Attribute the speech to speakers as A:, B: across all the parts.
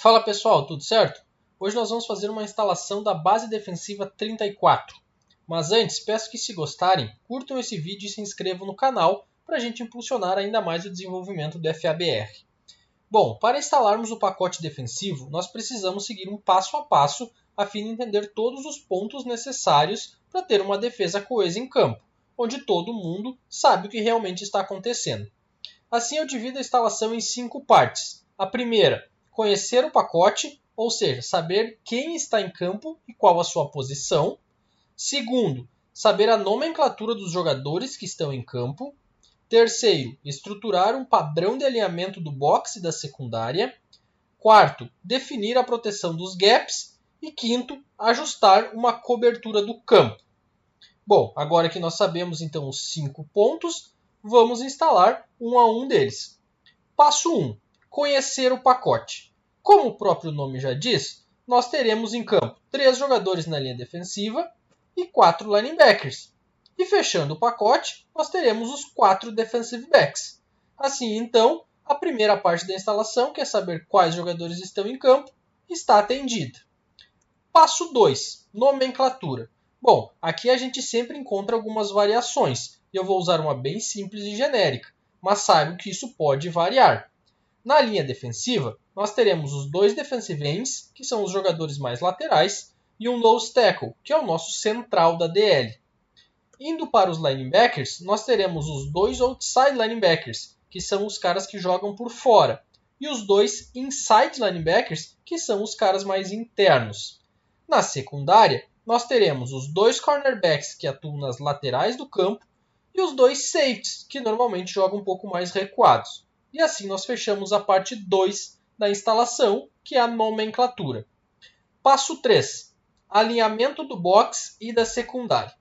A: Fala pessoal, tudo certo? Hoje nós vamos fazer uma instalação da base defensiva 34. Mas antes, peço que se gostarem, curtam esse vídeo e se inscrevam no canal para a gente impulsionar ainda mais o desenvolvimento do FABR. Bom, para instalarmos o pacote defensivo, nós precisamos seguir um passo a passo a fim de entender todos os pontos necessários para ter uma defesa coesa em campo, onde todo mundo sabe o que realmente está acontecendo. Assim eu divido a instalação em 5 partes. A primeira, conhecer o pacote, ou seja, saber quem está em campo e qual a sua posição. Segundo, saber a nomenclatura dos jogadores que estão em campo. Terceiro, estruturar um padrão de alinhamento do box e da secundária. Quarto, definir a proteção dos gaps. E quinto, ajustar uma cobertura do campo. Bom, agora que nós sabemos então os 5 pontos, vamos instalar um a um deles. Passo 1. Conhecer o pacote. Como o próprio nome já diz, nós teremos em campo 3 jogadores na linha defensiva e 4 linebackers. E fechando o pacote, nós teremos os 4 defensive backs. Assim, então, a primeira parte da instalação, que é saber quais jogadores estão em campo, está atendida. Passo 2. Nomenclatura. Bom, aqui a gente sempre encontra algumas variações. Eu vou usar uma bem simples e genérica, mas saibam que isso pode variar. Na linha defensiva, nós teremos os 2 defensive ends, que são os jogadores mais laterais, e um nose tackle, que é o nosso central da DL. Indo para os linebackers, nós teremos os 2 outside linebackers, que são os caras que jogam por fora, e os 2 inside linebackers, que são os caras mais internos. Na secundária, nós teremos os 2 cornerbacks, que atuam nas laterais do campo, e os 2 safeties, que normalmente jogam um pouco mais recuados. E assim nós fechamos a parte 2 da instalação, que é a nomenclatura. Passo 3. Alinhamento do box e da secundária.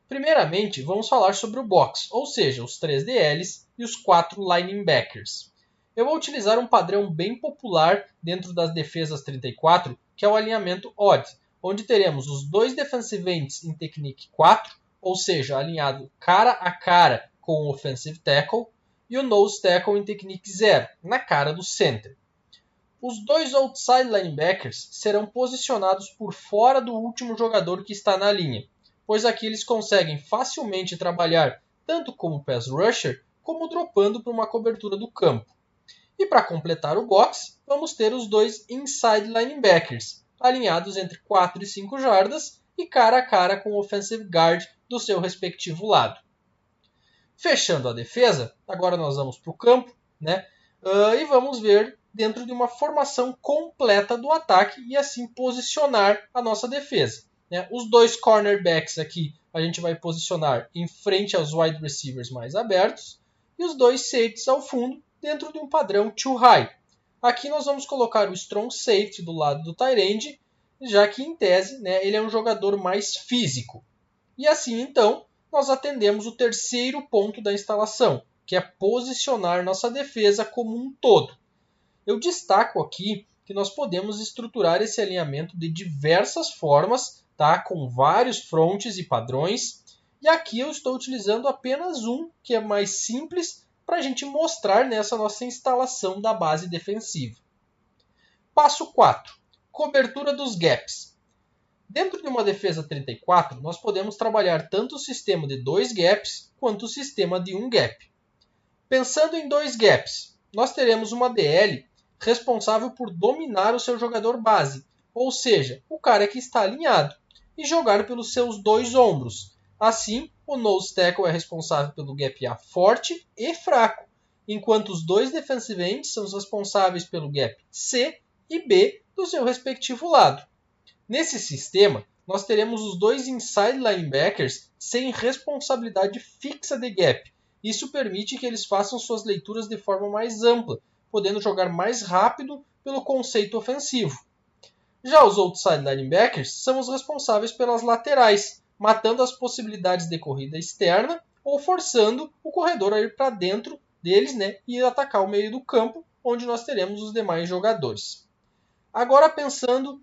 A: Primeiramente, vamos falar sobre o box, ou seja, os 3 DLs e os 4 linebackers. Eu vou utilizar um padrão bem popular dentro das defesas 34, que é o alinhamento odd, onde teremos os 2 defensive ends em technique 4, ou seja, alinhado cara a cara com o offensive tackle, e o nose tackle em technique 0, na cara do center. Os 2 outside linebackers serão posicionados por fora do último jogador que está na linha, pois aqui eles conseguem facilmente trabalhar tanto como pass rusher, como dropando para uma cobertura do campo. E para completar o box, vamos ter os 2 inside linebackers, alinhados entre 4 e 5 jardas e cara a cara com o offensive guard do seu respectivo lado. Fechando a defesa, agora nós vamos para o campo, e vamos ver dentro de uma formação completa do ataque e assim posicionar a nossa defesa. Os 2 cornerbacks aqui a gente vai posicionar em frente aos wide receivers mais abertos e os 2 safeties ao fundo dentro de um padrão too high. Aqui nós vamos colocar o strong safety do lado do tight end, já que em tese ele é um jogador mais físico. E assim então nós atendemos o terceiro ponto da instalação, que é posicionar nossa defesa como um todo. Eu destaco aqui que nós podemos estruturar esse alinhamento de diversas formas, com vários fronts e padrões. E aqui eu estou utilizando apenas um, que é mais simples, para a gente mostrar nessa nossa instalação da base defensiva. Passo 4. Cobertura dos gaps. Dentro de uma defesa 34, nós podemos trabalhar tanto o sistema de 2 gaps quanto o sistema de 1 gap. Pensando em 2 gaps, nós teremos uma DL responsável por dominar o seu jogador base, ou seja, o cara que está alinhado, e jogar pelos seus 2 ombros. Assim, o nose tackle é responsável pelo gap A forte e fraco, enquanto os 2 defensive ends são os responsáveis pelo gap C e B do seu respectivo lado. Nesse sistema, nós teremos os 2 inside linebackers sem responsabilidade fixa de gap. Isso permite que eles façam suas leituras de forma mais ampla, podendo jogar mais rápido pelo conceito ofensivo. Já os outside linebackers são os responsáveis pelas laterais, matando as possibilidades de corrida externa ou forçando o corredor a ir para dentro deles e atacar o meio do campo, onde nós teremos os demais jogadores. Agora pensando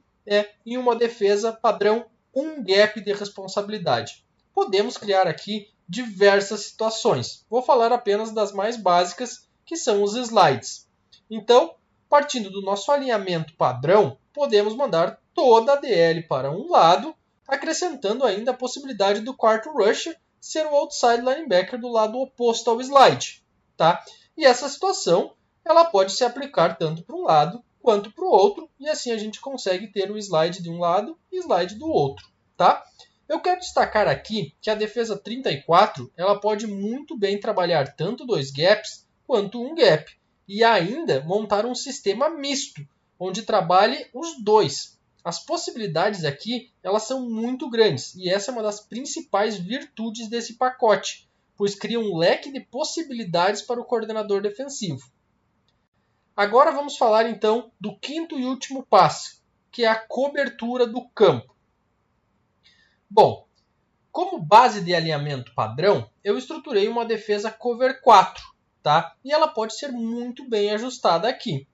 A: em uma defesa padrão 1 gap de responsabilidade. Podemos criar aqui diversas situações. Vou falar apenas das mais básicas, que são os slides. Então, partindo do nosso alinhamento padrão, podemos mandar toda a DL para um lado, acrescentando ainda a possibilidade do quarto rusher ser o outside linebacker do lado oposto ao slide. Tá? E essa situação ela pode se aplicar tanto para um lado quanto para o outro, e assim a gente consegue ter o slide de um lado e slide do outro. Tá? Eu quero destacar aqui que a defesa 34 ela pode muito bem trabalhar tanto 2 gaps quanto um gap, e ainda montar um sistema misto, onde trabalhe os dois. As possibilidades aqui elas são muito grandes, e essa é uma das principais virtudes desse pacote, pois cria um leque de possibilidades para o coordenador defensivo. Agora vamos falar então do quinto e último passo, que é a cobertura do campo. Bom, como base de alinhamento padrão, eu estruturei uma defesa cover 4, tá? E ela pode ser muito bem ajustada aqui,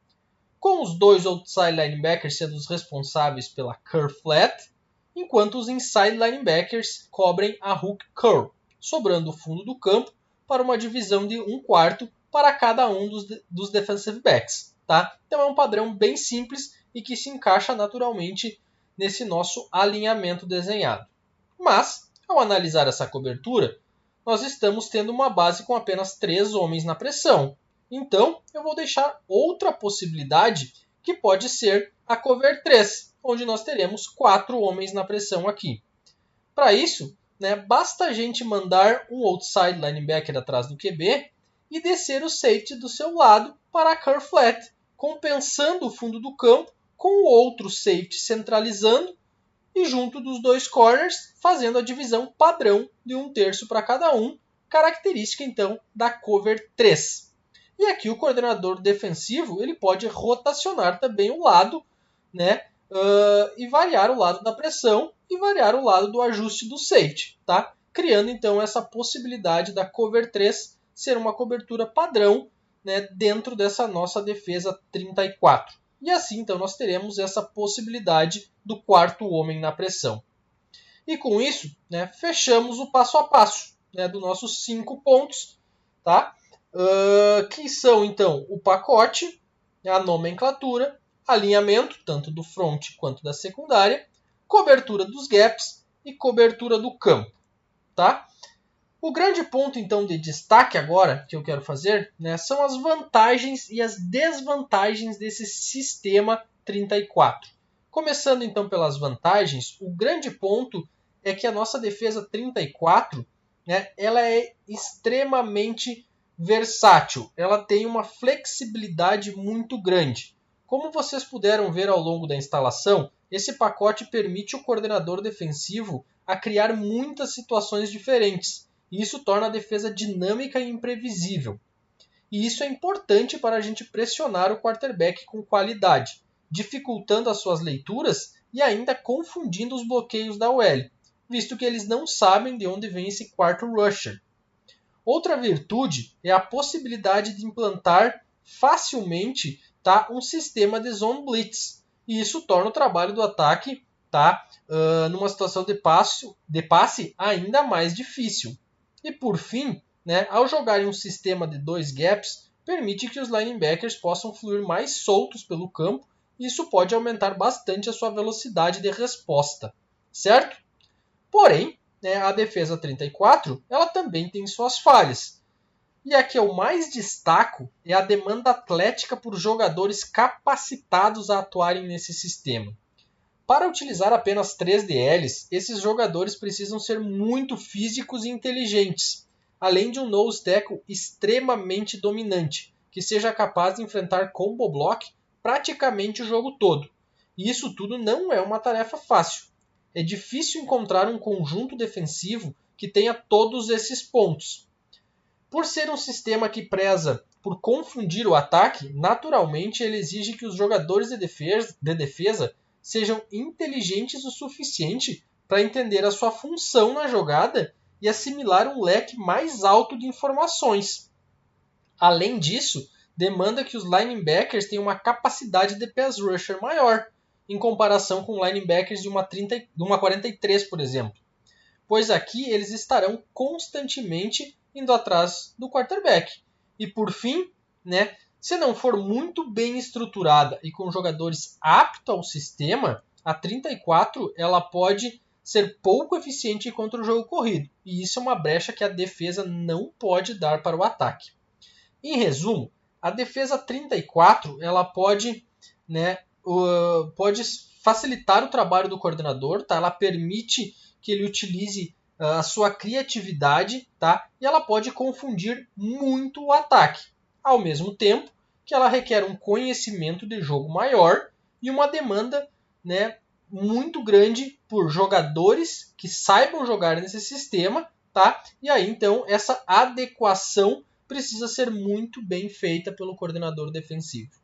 A: com os 2 outside linebackers sendo os responsáveis pela curl flat, enquanto os inside linebackers cobrem a hook curl, sobrando o fundo do campo para uma divisão de 1/4 para cada um dos defensive backs. Tá? Então é um padrão bem simples e que se encaixa naturalmente nesse nosso alinhamento desenhado. Mas, ao analisar essa cobertura, nós estamos tendo uma base com apenas 3 homens na pressão. Então, eu vou deixar outra possibilidade, que pode ser a cover 3, onde nós teremos 4 homens na pressão aqui. Para isso, basta a gente mandar um outside linebacker atrás do QB e descer o safety do seu lado para a curl flat, compensando o fundo do campo com o outro safety centralizando e junto dos 2 corners fazendo a divisão padrão de 1/3 para cada um, característica então da cover 3. E aqui o coordenador defensivo ele pode rotacionar também o lado, e variar o lado da pressão e variar o lado do ajuste do safety, tá? Criando então essa possibilidade da cover 3 ser uma cobertura padrão, dentro dessa nossa defesa 34. E assim, então, nós teremos essa possibilidade do quarto homem na pressão. E com isso, fechamos o passo a passo dos nossos 5 pontos, tá? Que são, então, o pacote, a nomenclatura, alinhamento, tanto do front quanto da secundária, cobertura dos gaps e cobertura do campo. Tá? O grande ponto, então, de destaque agora que eu quero fazer são as vantagens e as desvantagens desse sistema 34. Começando, então, pelas vantagens, o grande ponto é que a nossa defesa 34 ela é extremamente versátil. Ela tem uma flexibilidade muito grande. Como vocês puderam ver ao longo da instalação, esse pacote permite o coordenador defensivo a criar muitas situações diferentes. E isso torna a defesa dinâmica e imprevisível. E isso é importante para a gente pressionar o quarterback com qualidade, dificultando as suas leituras e ainda confundindo os bloqueios da OL, visto que eles não sabem de onde vem esse quarto rusher. Outra virtude é a possibilidade de implantar facilmente um sistema de zone blitz. E isso torna o trabalho do ataque numa situação de passe ainda mais difícil. E por fim, ao jogar em um sistema de 2 gaps, permite que os linebackers possam fluir mais soltos pelo campo e isso pode aumentar bastante a sua velocidade de resposta, certo? Porém, a defesa 34 ela também tem suas falhas. E a que eu mais destaco é a demanda atlética por jogadores capacitados a atuarem nesse sistema. Para utilizar apenas 3 DLs, esses jogadores precisam ser muito físicos e inteligentes, além de um nose tackle extremamente dominante, que seja capaz de enfrentar combo block praticamente o jogo todo. E isso tudo não é uma tarefa fácil. É difícil encontrar um conjunto defensivo que tenha todos esses pontos. Por ser um sistema que preza por confundir o ataque, naturalmente ele exige que os jogadores de defesa sejam inteligentes o suficiente para entender a sua função na jogada e assimilar um leque mais alto de informações. Além disso, demanda que os linebackers tenham uma capacidade de pass rusher maior, em comparação com linebackers de uma 43, por exemplo. Pois aqui eles estarão constantemente indo atrás do quarterback. E por fim, Se não for muito bem estruturada e com jogadores aptos ao sistema, a 34 ela pode ser pouco eficiente contra o jogo corrido. E isso é uma brecha que a defesa não pode dar para o ataque. Em resumo, a defesa 34 ela pode facilitar o trabalho do coordenador, tá? Ela permite que ele utilize a sua criatividade, tá? E ela pode confundir muito o ataque, ao mesmo tempo que ela requer um conhecimento de jogo maior e uma demanda, né, muito grande por jogadores que saibam jogar nesse sistema, tá? E aí então essa adequação precisa ser muito bem feita pelo coordenador defensivo.